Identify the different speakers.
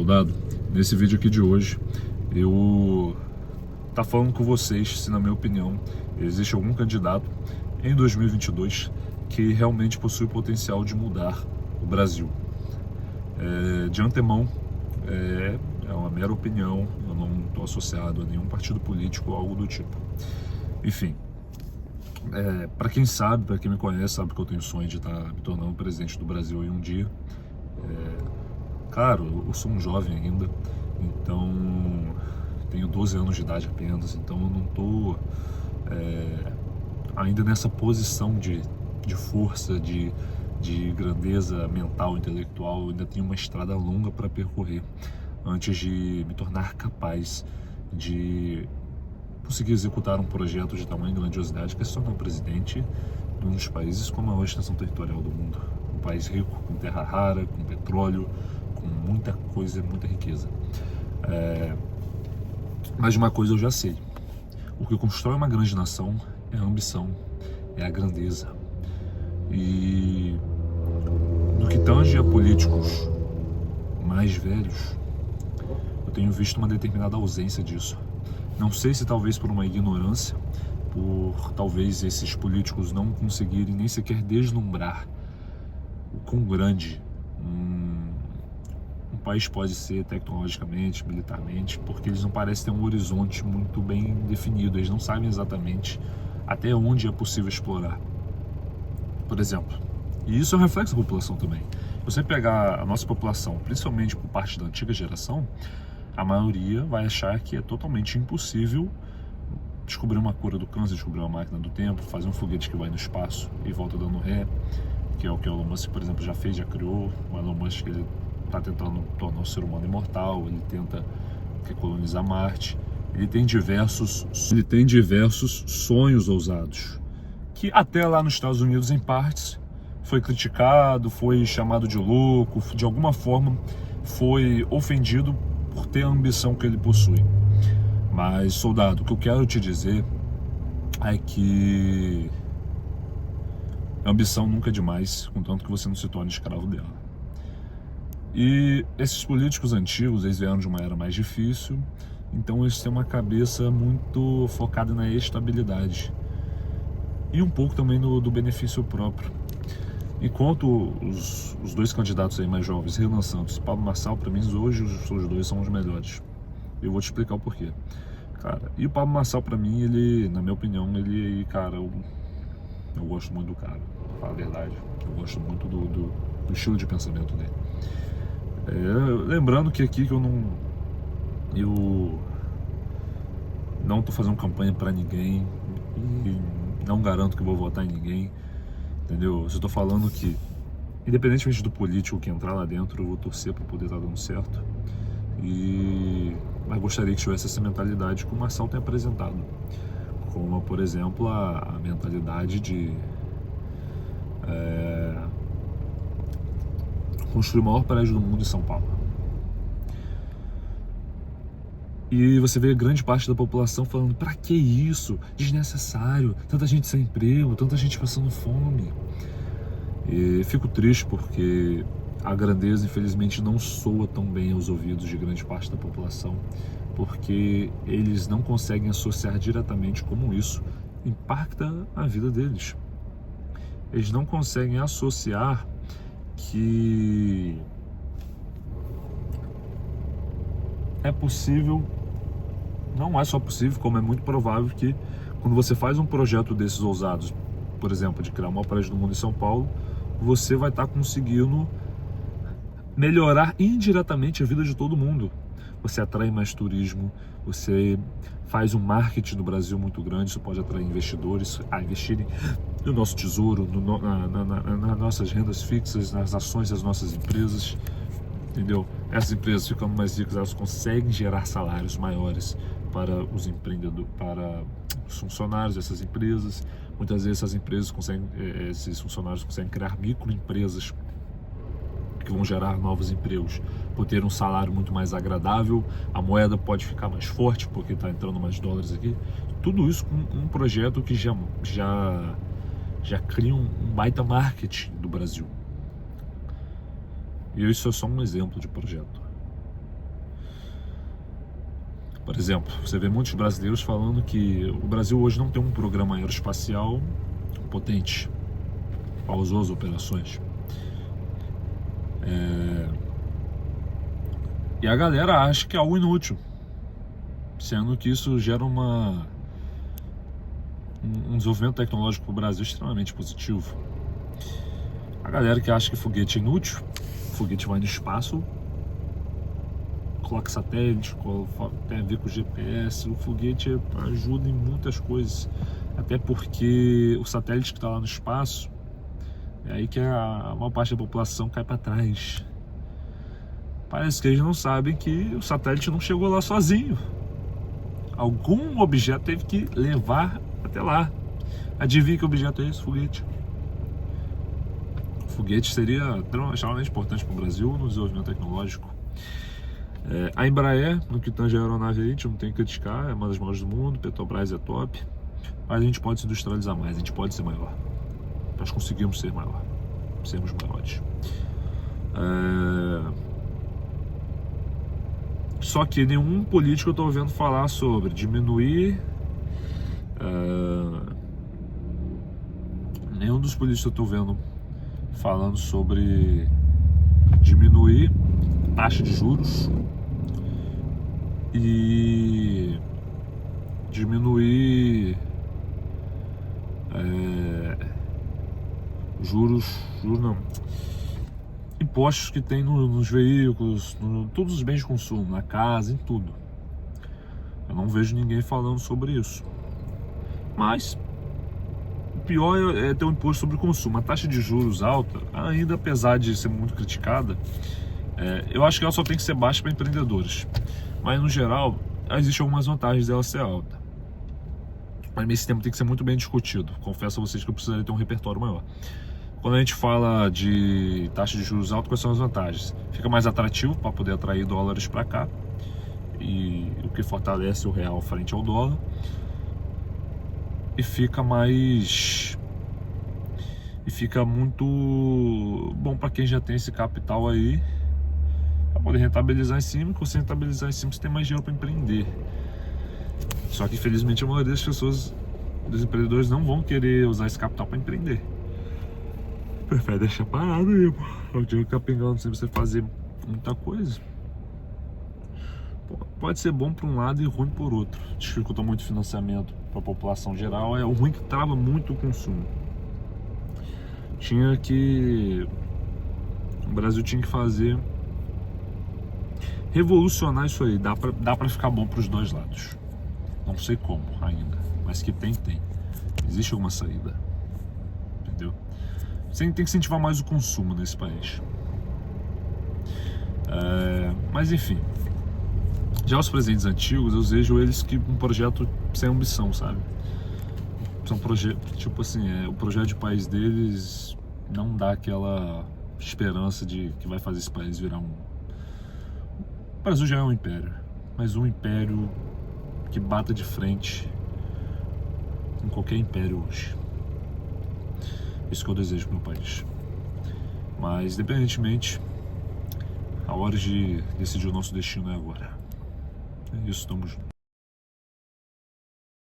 Speaker 1: soldado, nesse vídeo aqui de hoje eu tá falando com vocês se, na minha opinião, existe algum candidato em 2022 que realmente possui o potencial de mudar o Brasil. De antemão, é uma mera opinião, eu não estou associado a nenhum partido político ou algo do tipo. Enfim, para quem sabe, para quem me conhece, sabe que eu tenho sonho de estar me tornando presidente do Brasil em um dia. Claro, eu sou um jovem ainda, então tenho 12 anos de idade apenas, então eu não estou ainda nessa posição de força, de grandeza mental, intelectual. Eu ainda tenho uma estrada longa para percorrer antes de me tornar capaz de conseguir executar um projeto de tamanha grandiosidade que é se tornar presidente de um dos países com a maior extensão territorial do mundo. Um país rico, com terra rara, com petróleo, com muita coisa, muita riqueza. Mas uma coisa eu já sei: o que constrói uma grande nação é a ambição, é a grandeza. E no que tange a políticos mais velhos, eu tenho visto uma determinada ausência disso. Não sei se talvez por uma ignorância, por talvez esses políticos não conseguirem nem sequer deslumbrar o quão grande um país pode ser tecnologicamente, militarmente, porque eles não parecem ter um horizonte muito bem definido. Eles não sabem exatamente até onde é possível explorar, por exemplo. E isso é um reflexo da população também. Se você pegar a nossa população, principalmente por parte da antiga geração, a maioria vai achar que é totalmente impossível descobrir uma cura do câncer, descobrir uma máquina do tempo, fazer um foguete que vai no espaço e volta dando ré, que é o que o Elon Musk, por exemplo, já fez, já criou. O Elon Musk, ele está tentando tornar o ser humano imortal, ele tenta colonizar Marte, ele tem diversos sonhos ousados, que até lá nos Estados Unidos, em partes, foi criticado, foi chamado de louco, de alguma forma foi ofendido por ter a ambição que ele possui. Mas, soldado, o que eu quero te dizer é que a ambição nunca é demais, contanto que você não se torne escravo dela. E esses políticos antigos, eles vieram de uma era mais difícil, então eles têm uma cabeça muito focada na estabilidade e um pouco também do benefício próprio. Enquanto os dois candidatos aí mais jovens, Renan Santos e Pablo Marçal, para mim hoje os dois são os melhores. Eu vou te explicar o porquê, cara. E o Pablo Marçal, para mim, ele, na minha opinião, ele, cara, eu gosto muito do cara, pra falar a verdade. Eu gosto muito do estilo de pensamento dele. Lembrando que aqui que eu não tô fazendo campanha para ninguém e não garanto que vou votar em ninguém, entendeu? Eu só tô falando que, independentemente do político que entrar lá dentro, eu vou torcer para poder estar dando certo. Mas gostaria que tivesse essa mentalidade que o Marçal tem apresentado, como, por exemplo, a mentalidade de construir o maior prédio do mundo em São Paulo. E você vê grande parte da população falando: pra que isso? Desnecessário, tanta gente sem emprego, tanta gente passando fome. E fico triste porque a grandeza, infelizmente, não soa tão bem aos ouvidos de grande parte da população, porque eles não conseguem associar diretamente como isso impacta a vida deles. Eles não conseguem associar que é possível, não é só possível, como é muito provável que quando você faz um projeto desses ousados, por exemplo, de criar o maior prédio do mundo em São Paulo, você vai estar conseguindo melhorar indiretamente a vida de todo mundo. Você atrai mais turismo, você faz um marketing no Brasil muito grande, isso pode atrair investidores a investirem no nosso tesouro, nas nossas rendas fixas, nas ações das nossas empresas, entendeu? Essas empresas, ficando mais ricas, elas conseguem gerar salários maiores para os empreendedores, para os funcionários dessas empresas. Muitas vezes essas empresas esses funcionários conseguem criar microempresas que vão gerar novos empregos, por ter um salário muito mais agradável. A moeda pode ficar mais forte porque está entrando mais dólares aqui. Tudo isso com um projeto que já cria um baita marketing do Brasil. E isso é só um exemplo de projeto. Por exemplo, você vê muitos brasileiros falando que o Brasil hoje não tem um programa aeroespacial potente para as suas operações. E a galera acha que é algo inútil, sendo que isso gera um desenvolvimento tecnológico para o Brasil extremamente positivo. A galera que acha que foguete é inútil, foguete vai no espaço, coloca satélite, tem a ver com GPS, o foguete ajuda em muitas coisas, até porque o satélite que está lá no espaço, é aí que a maior parte da população cai para trás. Parece que eles não sabem que o satélite não chegou lá sozinho. Algum objeto teve que levar até lá. Adivinha que objeto é esse? Foguete. O foguete seria extremamente importante para o Brasil no desenvolvimento tecnológico. A Embraer, no que tange a aeronave, a gente não tem que criticar, é uma das maiores do mundo, Petrobras é top, mas a gente pode se industrializar mais, a gente pode ser maior. Nós conseguimos ser maior, sermos maiores. Só que nenhum político eu estou vendo falar sobre diminuir. Nenhum dos políticos eu estou vendo falando sobre diminuir taxa de juros e diminuir impostos que tem nos veículos, todos os bens de consumo, na casa, em tudo. Eu não vejo ninguém falando sobre isso. Mas o pior é ter um imposto sobre o consumo. A taxa de juros alta, ainda apesar de ser muito criticada, eu acho que ela só tem que ser baixa para empreendedores. Mas no geral, existem algumas vantagens dela ser alta. Mas esse tema tem que ser muito bem discutido. Confesso a vocês que eu precisaria ter um repertório maior. Quando a gente fala de taxa de juros alta, quais são as vantagens? Fica mais atrativo para poder atrair dólares para cá, e o que fortalece o real frente ao dólar. E fica muito bom para quem já tem esse capital aí, para poder rentabilizar em cima. Que você rentabilizar em cima, você tem mais dinheiro para empreender. Só que infelizmente a maioria das pessoas, dos empreendedores, não vão querer usar esse capital para empreender. Prefere deixar parado aí, pô. O dinheiro ficar pingando sem você fazer muita coisa. Pode ser bom por um lado e ruim por outro. Dificulta muito o financiamento para a população geral. É o ruim que trava muito o consumo. O Brasil tinha que revolucionar isso aí. Dá pra ficar bom para os dois lados. Não sei como ainda, mas que tem. Existe alguma saída, entendeu? Você tem que incentivar mais o consumo nesse país. Mas enfim, já os presidentes antigos, eu vejo eles que um projeto sem ambição, sabe? São projetos, tipo assim, o projeto de país deles não dá aquela esperança de que vai fazer esse país virar O Brasil já é um império, mas um império que bata de frente com qualquer império hoje. Isso que eu desejo pro meu país. Mas, independentemente, a hora de decidir o nosso destino é agora. É isso, tamo junto.